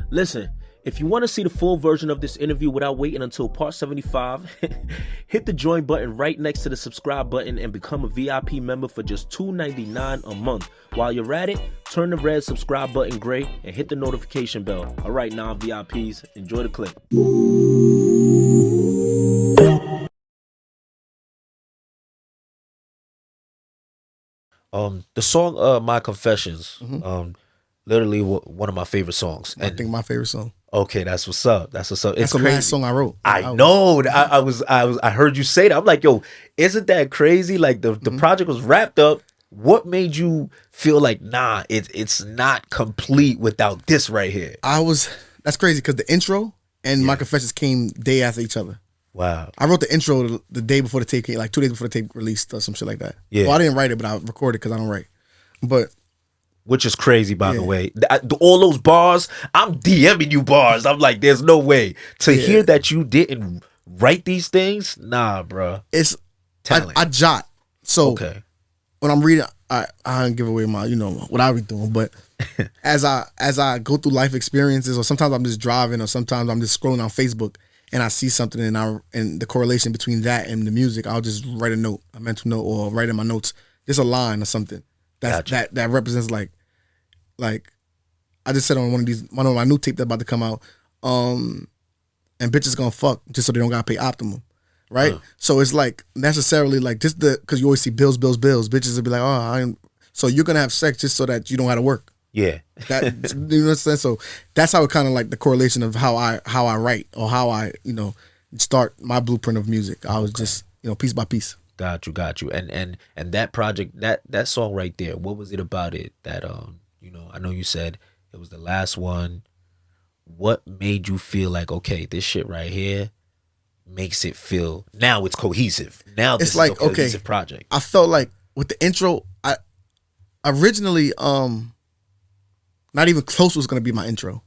Listen, if you want to see the full version of this interview without waiting until part 75, hit the join button right next to the subscribe button and become a VIP member for just $2.99 a month. While you're at it, turn the red subscribe button gray and hit the notification bell. All right, now VIPs, enjoy the clip. The song My Confessions, literally one of my favorite songs. I think my favorite song. Okay, that's what's up. That's what's up. That's the last song I wrote. I know. I heard you say that. I'm like, yo, isn't that crazy? Like the project was wrapped up. What made you feel like, nah, it's not complete without this right here? That's crazy because the intro and My Confessions came day after each other. Wow. I wrote the intro the day before the tape came, like 2 days before the tape released or some shit like that. Yeah. Well, I didn't write it, but I recorded because I don't write. But which is crazy, by the way. All those bars, I'm DMing you bars. I'm like, there's no way. To hear that you didn't write these things, nah, bro. It's talent. I jot. So okay. When I'm reading, I don't give away my, what I be doing. But as I go through life experiences, or sometimes I'm just driving, or sometimes I'm just scrolling on Facebook and I see something and the correlation between that and the music, I'll just write a note, a mental note, or write in my notes just a line or something that represents like I just said on one of my new tape that's about to come out, and bitches gonna fuck just so they don't gotta pay Optimum, right? So it's like necessarily like just because you always see bills, bitches will be like, so you're gonna have sex just so that you don't have to work. Yeah, that you know what I'm saying. So that's how it kind of like the correlation of how I write or how I start my blueprint of music. I was just piece by piece. Got you, and that project, that song right there. What was it about it that I know you said it was the last one. What made you feel like, okay, this shit right here makes it feel now it's cohesive. Now this is like a cohesive project. I felt like with the intro, I originally not even close was gonna be my intro.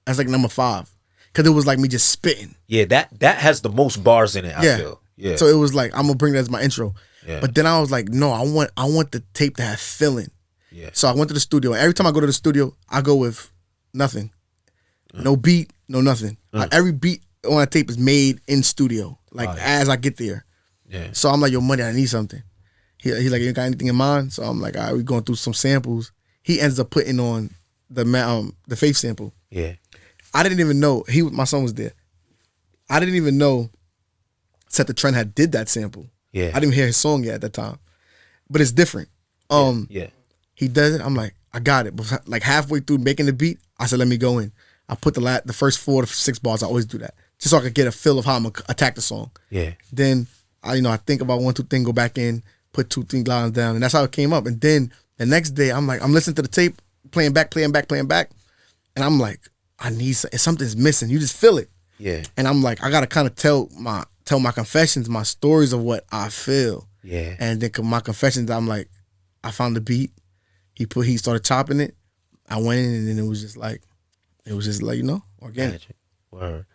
That's like number 5 because it was like me just spitting. Yeah, that has the most bars in it. I feel. Yeah. So it was like I'm gonna bring that as my intro. Yeah. But then I was like, no, I want the tape to have feeling. Yeah. So I went to the studio. Every time I go to the studio, I go with nothing. No beat, no nothing. Every beat on that tape is made in studio. Like as I get there. Yeah. So I'm like, yo, Money, I need something. He's like, you got anything in mind? So I'm like, all right, we going through some samples. He ends up putting on the Faith sample. Yeah. I didn't even know my son was there. I didn't even know Set the Trend had did that sample. Yeah. I didn't even hear his song yet at that time. But it's different. Yeah. He does it. I'm like, I got it. But like halfway through making the beat, I said, let me go in. I put the first 4 to 6 bars. I always do that, just so I could get a feel of how I'm gonna attack the song. Yeah. Then I think about 1, 2 things, go back in, put 2, 3 lines down, and that's how it came up. And then the next day, I'm listening to the tape, playing back, and I'm like, I need something's missing. You just feel it. Yeah. And I'm like, I gotta kind of tell my confessions, my stories of what I feel. Yeah. And then my confessions, I'm like, I found the beat. He started chopping it. I went in and then it was just like organic. Word.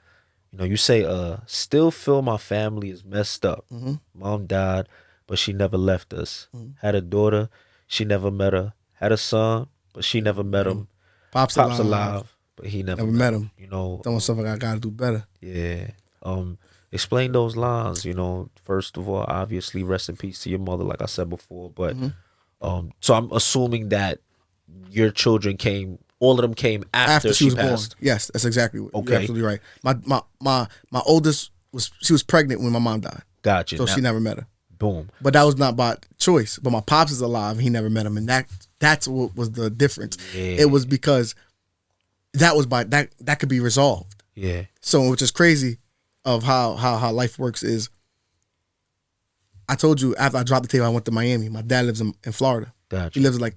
You say, still feel my family is messed up. Mom died, but she never left us. Had a daughter, she never met her. Had a son, but she never met him. Pop's alive, but he never met him. Telling myself I gotta do better. Yeah. Explain those lines. First of all, obviously, rest in peace to your mother, like I said before. But so I'm assuming that your children all of them came after she was passed. Born. Yes, that's exactly what. Okay. You're absolutely right. My oldest was pregnant when my mom died. Gotcha. So she never met her. Boom. But that was not by choice. But my pops is alive. And he never met him, and that's what was the difference. Yeah. It was because that was that could be resolved. Yeah. So which is crazy of how life works is. I told you after I dropped the tape, I went to Miami. My dad lives in Florida. Gotcha. He lives like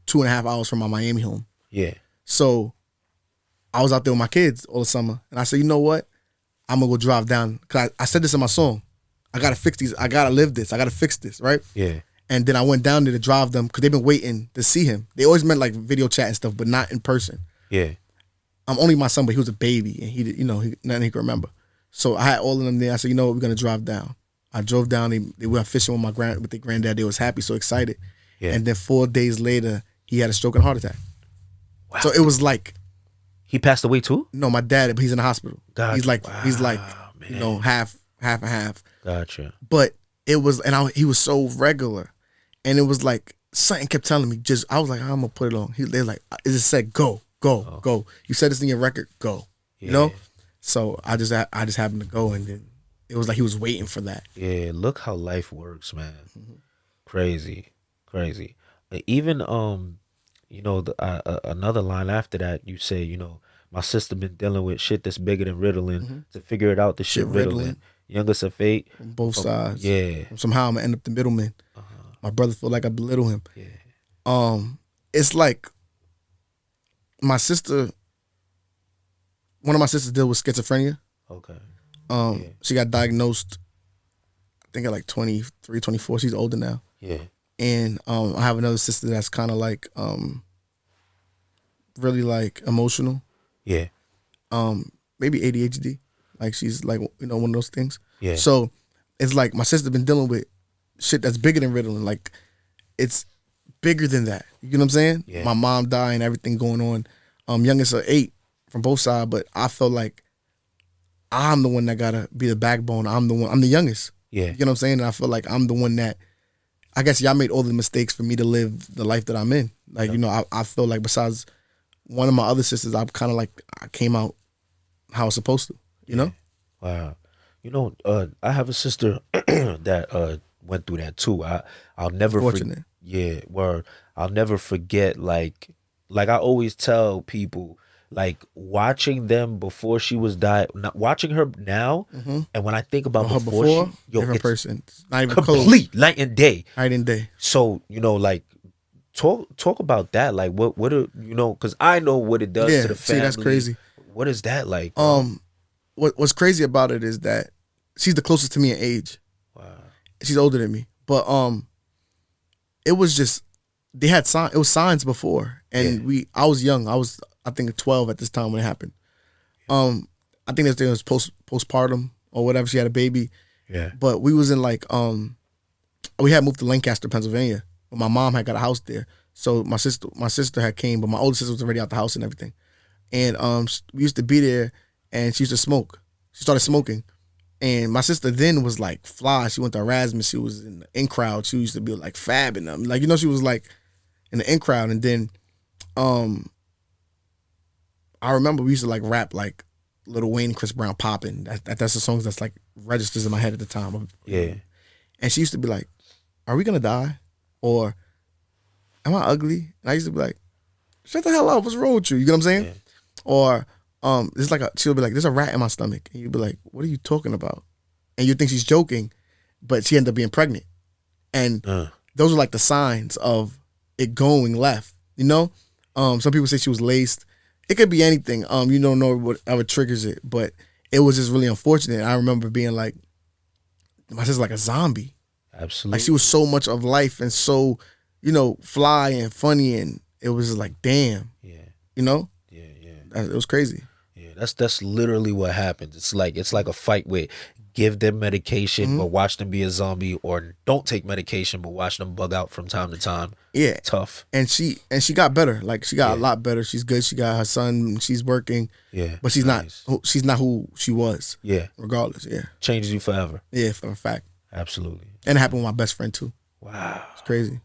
2.5 hours from my Miami home. Yeah. So I was out there with my kids all the summer, and I said, you know what? I'm gonna go drive down because I said this in my song. I gotta fix these. I gotta live this. I gotta fix this, right? Yeah. And then I went down there to drive them because they've been waiting to see him. They always meant like video chat and stuff, but not in person. Yeah. I'm only my son, but he was a baby, and he did, nothing he could remember. So I had all of them there. I said, you know what? We're gonna drive down. I drove down. They went fishing with with their granddad. They was happy, so excited. Yeah. And then 4 days later, he had a stroke and heart attack. Wow. So it was like He passed away too? No, my dad, but he's in the hospital. Gotcha. He's like Wow, you know, man. half and half. Gotcha. But it was, and he was so regular, and it was like something kept telling me. I was like, I'm gonna put it on. They're like, it just said go, go. You said this in your record, go. Yeah. You know. So I just happened to go, and then it was like he was waiting for that. Yeah, look how life works, man. Crazy. Even you know, another line after that, you say, you know, my sister been dealing with shit that's bigger than Ritalin to figure it out. The shit Ritalin. Youngest of 8. On both sides. Yeah. Somehow I'm gonna end up the middleman. My brother feel like I belittle him. Yeah. It's like my sister. One of my sisters deal with schizophrenia. Okay. She got diagnosed, I think at like 23, 24. She's older now. Yeah. And I have another sister that's kind of like really like emotional. Yeah. Maybe ADHD. Like she's like, you know, one of those things. Yeah. So it's like my sister been dealing with shit that's bigger than Ritalin. Like it's bigger than that. You know what I'm saying? Yeah. My mom dying, everything going on. Youngest of 8 from both sides, but I felt like I'm the one that gotta be the backbone. I'm the youngest. Yeah. You know what I'm saying? And I feel like I'm the one that, I guess y'all made all the mistakes for me to live the life that I'm in. Like, you know, I feel like besides one of my other sisters, I'm kind of like, I came out how I was supposed to, you know? Wow. You know, I have a sister that went through that too. I'll never Fortunate. I'll never forget, like I always tell people, like watching them before she was watching her now, and when I think about Her before, different it's person. Not even complete close. night and day. Night and day. So, you know, like talk about that. Like what are, you know, because I know what it does to the family. See, that's crazy. What is that like, bro? What's crazy about it is that she's the closest to me in age. Wow. She's older than me, but it was just they had signs. It was signs before, and I was young. I think 12 at this time when it happened. I think it was postpartum or whatever. She had a baby. Yeah. But we was in like we had moved to Lancaster, Pennsylvania. But my mom had got a house there. So my sister had came, but my older sister was already out the house and everything. And we used to be there, and she used to smoke. She started smoking. And my sister then was like fly. She went to Erasmus. She was in the in crowd. She used to be like fabbing them. Like, you know, she was like in the in crowd. And then I remember we used to like rap like Lil Wayne and Chris Brown popping. That's the songs that's like registers in my head at the time. Yeah. And she used to be like, are we gonna die? Or am I ugly? And I used to be like, shut the hell up, what's wrong with you? You know what I'm saying? Yeah. Or it's like she'll be like, there's a rat in my stomach. And you'd be like, what are you talking about? And you think she's joking, but she ended up being pregnant. And those are like the signs of it going left, you know? Some people say she was laced. It could be anything. You don't know whatever triggers it, but it was just really unfortunate. I remember being like, my sister's like a zombie. Absolutely. Like she was so much of life and so, you know, fly and funny, and it was just like, damn. Yeah. You know? Yeah. It was crazy. Yeah, that's literally what happens. It's like a fight with give them medication but watch them be a zombie, or don't take medication but watch them bug out from time to time. Yeah. Tough. And she got better. Like she got a lot better. She's good. She got her son. She's working. Yeah. But she's not who she was. Yeah. Regardless. Yeah. Changes you forever. Yeah, for a fact. Absolutely. And it happened with my best friend too. Wow. It's crazy.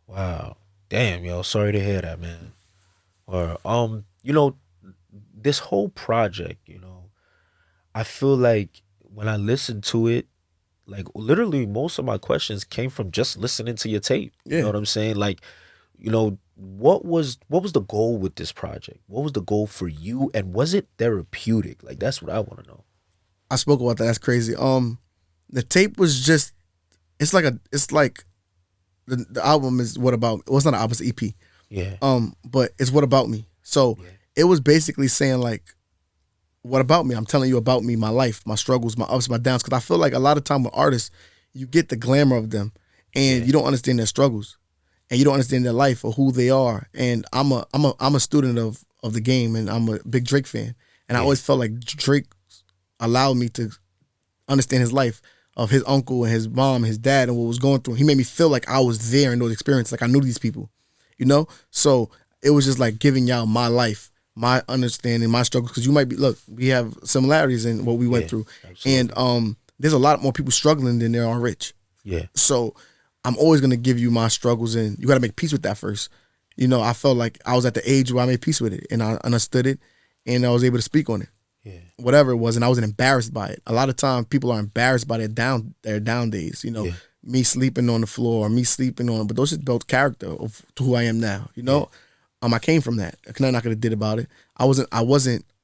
Wow. Damn, yo. Sorry to hear that, man. Or you know, this whole project, you know, I feel like when I listened to it, like literally most of my questions came from just listening to your tape. Yeah. You know what I'm saying? Like, you know, what was the goal with this project? What was the goal for you? And was it therapeutic? Like, that's what I want to know. I spoke about that. That's crazy. The tape was just, it's like the album is what about, well, it's not an album, it's an EP. Yeah. But it's what about me. So it was basically saying like, what about me? I'm telling you about me, my life, my struggles, my ups, my downs. Because I feel like a lot of time with artists, you get the glamour of them, and you don't understand their struggles, and you don't understand their life or who they are. And I'm a student of the game, and I'm a big Drake fan, and I always felt like Drake allowed me to understand his life of his uncle and his mom, and his dad, and what was going through. He made me feel like I was there in those experiences, like I knew these people, you know. So it was just like giving y'all my life, my understanding, my struggles, because you might be, look, we have similarities in what we went through. Absolutely. And there's a lot more people struggling than there are rich. Yeah. So I'm always going to give you my struggles, and you got to make peace with that first. You know, I felt like I was at the age where I made peace with it, and I understood it, and I was able to speak on it. Yeah. Whatever it was, and I wasn't embarrassed by it. A lot of times people are embarrassed by their down days, you know, me sleeping on the floor, or me sleeping on, but those just built character of to who I am now, you know. I came from that. Nothing I could have did about it. I wasn't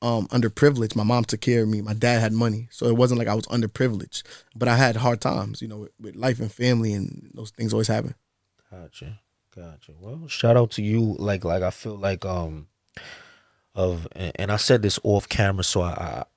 underprivileged. My mom took care of me. My dad had money, so it wasn't like I was underprivileged. But I had hard times, you know, with life and family, and those things always happen. Gotcha. Well, shout out to you. Like I feel like and I said this off camera, so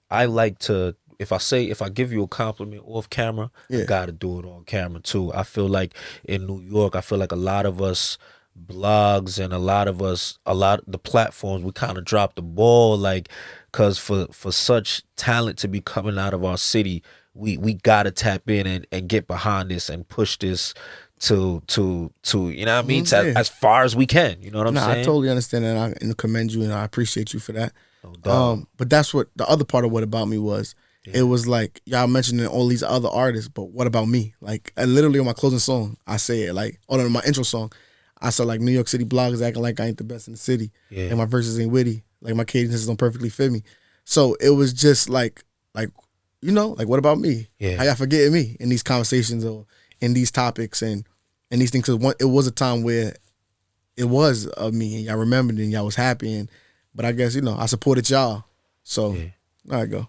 I like to, if I give you a compliment off camera, I gotta do it on camera too. I feel like in New York, I feel like a lot of us blogs and a lot of the platforms, we kind of dropped the ball, like, because for such talent to be coming out of our city, we gotta tap in and get behind this and push this to you know what I mean, as far as we can, you know what I'm saying? I totally understand that, and I commend you, and I appreciate you for that. No doubt. But that's what the other part of what about me was. It was like, y'all mentioning all these other artists, but what about me? Like, I literally on my closing song, I say it, like, on my intro song, I said, like, New York City bloggers acting like I ain't the best in the city, and my verses ain't witty, like my cadences don't perfectly fit me. So it was just like you know, like, what about me? How y'all forgetting me in these conversations or in these topics and these things? Because it was a time where it was of me, and y'all remembered, and y'all was happy, but I guess, you know, I supported y'all. So there I go.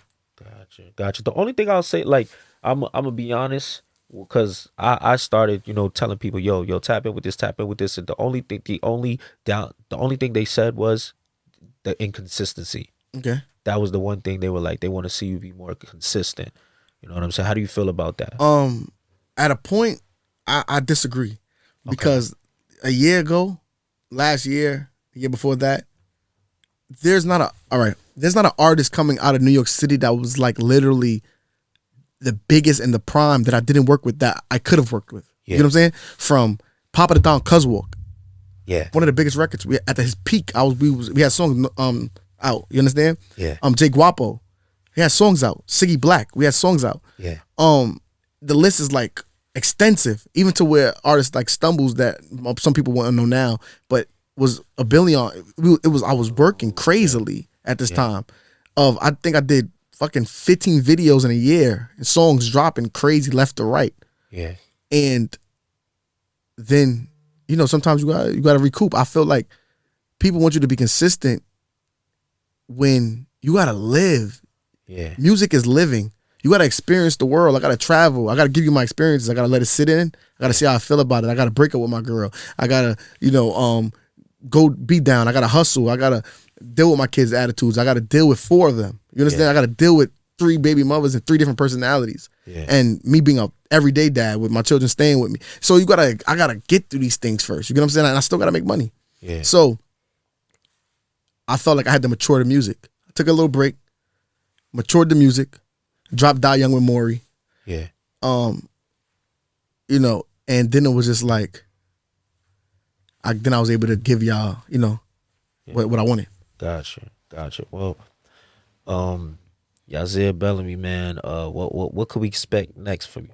Gotcha. The only thing I'll say, like, I'm gonna be honest, because I started, you know, telling people, yo, tap in with this, and the only thing they said was the inconsistency. Okay. That was the one thing they were like, they want to see you be more consistent. You know what I'm saying? How do you feel about that? At a point, I disagree, because a year ago, last year, the year before that, there's not an artist coming out of New York City that was like literally the biggest in the prime that I didn't work with that I could have worked with. You know what I'm saying? From Papa the Don Cuz Walk. One of the biggest records. At his peak, we had songs out. You understand? Jay Guapo. He had songs out. Siggy Black. We had songs out. The list is like extensive, even to where artists like Stumbles, that some people won't know now, but was a billion. I was working crazily at this time. I think I did fucking 15 videos in a year, and songs dropping crazy left to right. And then, you know, sometimes you gotta recoup. I feel like people want you to be consistent when you gotta live. Music is living. You gotta experience the world. I gotta travel. I gotta give you my experiences. I gotta let it sit in. I gotta see how I feel about it. I gotta break up with my girl. I gotta, you know, go be down. I gotta hustle. I gotta deal with my kids' attitudes. I gotta deal with 4 of them. You understand? I gotta deal with 3 baby mothers and 3 different personalities. And me being a everyday dad with my children staying with me. So I gotta get through these things first. You get what I'm saying? And I still gotta make money. So I felt like I had to mature the music. I took a little break, matured the music, dropped Die Young with Maury. You know, and then it was just like, then I was able to give y'all, you know, what I wanted. Gotcha. Well, Yazier Belime, man, what could we expect next from you?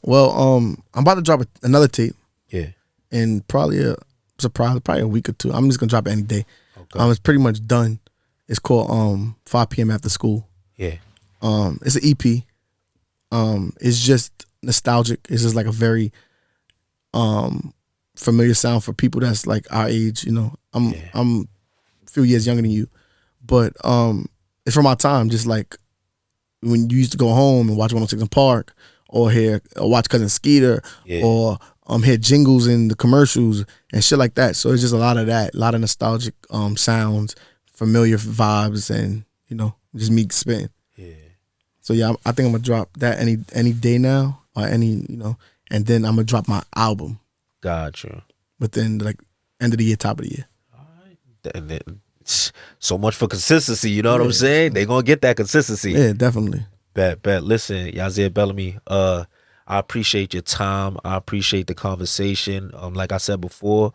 Well, I'm about to drop another tape. In probably probably a week or 2. I'm just gonna drop it any day. It's pretty much done. It's called 5 p.m. After School. It's an EP. It's just nostalgic. It's just like a very familiar sound for people that's like our age. You know, I'm a few years younger than you, but it's from our time. Just like when you used to go home and watch 106 in Park, or watch Cousin Skeeter, or hear jingles in the commercials and shit like that. So it's just a lot of that, a lot of nostalgic sounds, familiar vibes, and, you know, just me spitting. So yeah, I think I'm gonna drop that any day now, or you know, and then I'm gonna drop my album. Gotcha. Within like end of the year, top of the year. All right. And then, so much for consistency. You know what I'm saying? They gonna get that consistency. Yeah, definitely. Bet. Listen, Yazier Belime, I appreciate your time. I appreciate the conversation. Like I said before,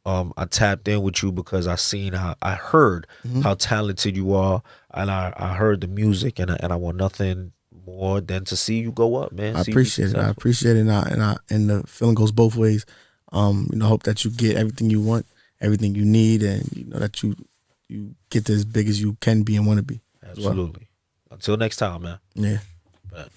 I tapped in with you because I heard how talented you are, and I heard the music, and I want nothing more than to see you go up, man. I See you be appreciate it. I successful. appreciate it, and the feeling goes both ways. You know, I hope that you get everything you want, everything you need, and you know that you get to as big as you can be and want to be. As well. Absolutely. Until next time, man. Yeah. But